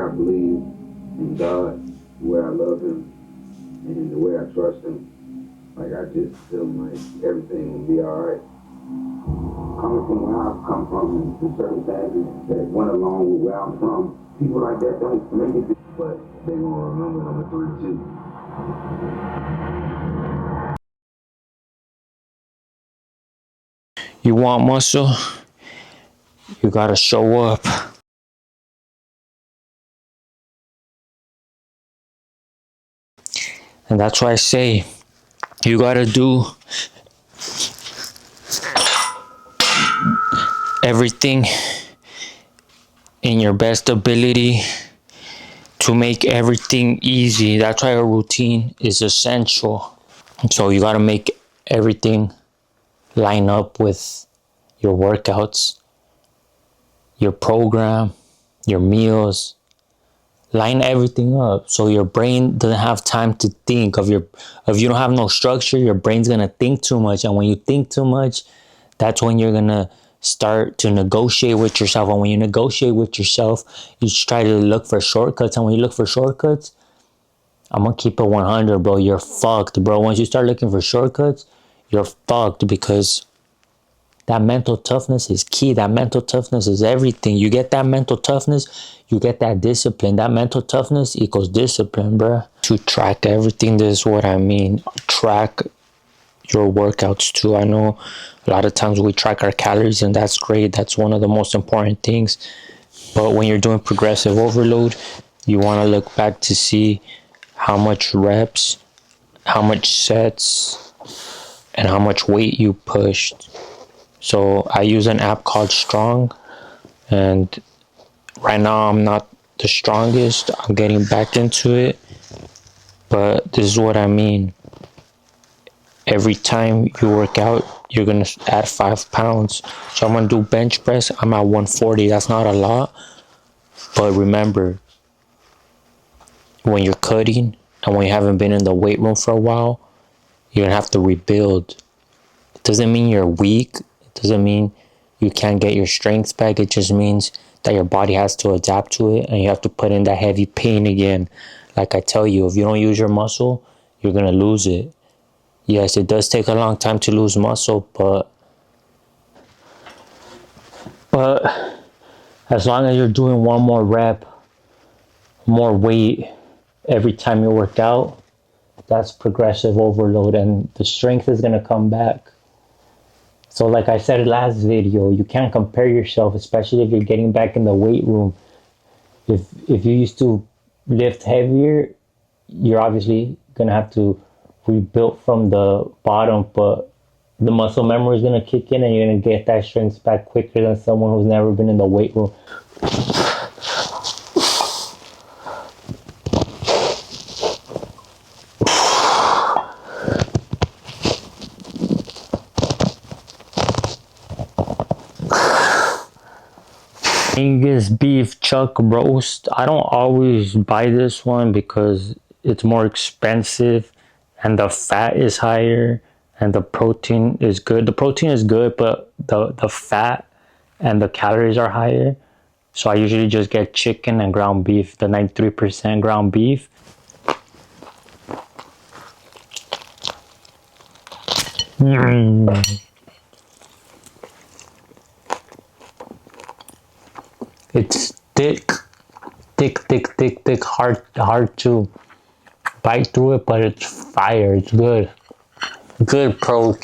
I believe in God, the way I love Him, and the way I trust Him, like I just feel like everything will be alright. Coming from where I've come from and the circumstances that went along with where I'm from, people like that don't make it, but they gonna remember number 3 too. You want muscle? You gotta show up. And that's why I say you gotta do everything in your best ability to make everything easy. That's why a routine is essential. So you gotta make everything line up with your workouts, your program, your meals. Line everything up so your brain doesn't have time to think. If you don't have no structure, your brain's gonna think too much, and when you think too much, that's when you're gonna start to negotiate with yourself. And when you negotiate with yourself, you try to look for shortcuts, and when you look for shortcuts, I'm gonna keep it 100, bro, you're fucked, bro. Once you start looking for shortcuts, you're fucked, because that mental toughness is key. That mental toughness is everything. You get that mental toughness, you get that discipline. That mental toughness equals discipline, bruh. To track everything, this is what I mean. Track your workouts too. I know a lot of times we track our calories, and that's great. That's one of the most important things. But when you're doing progressive overload, you want to look back to see how much reps, how much sets, and how much weight you pushed. So I use an app called Strong, and right now I'm not the strongest. I'm getting back into it, but this is what I mean. Every time you work out, you're gonna add 5 pounds. So I'm gonna do bench press. I'm at 140. That's not a lot, but remember, when you're cutting and when you haven't been in the weight room for a while, you're gonna have to rebuild. It doesn't mean you're weak. It doesn't mean you can't get your strength back. It just means that your body has to adapt to it, and you have to put in that heavy pain again. Like I tell you, if you don't use your muscle, you're gonna lose it. Yes, it does take a long time to lose muscle, but as long as you're doing one more rep, more weight every time you work out, that's progressive overload, and the strength is gonna come back. So like I said last video, you can't compare yourself, especially if you're getting back in the weight room. If you used to lift heavier, you're obviously gonna have to rebuild from the bottom, but the muscle memory is gonna kick in, and you're gonna get that strength back quicker than someone who's never been in the weight room. Angus beef chuck roast. I don't always buy this one because it's more expensive and the fat is higher and the protein is good. The protein is good, but the fat and the calories are higher. So I usually just get chicken and ground beef, the 93% ground beef. It's thick, hard to bite through it, but it's fire. It's good. Good protein.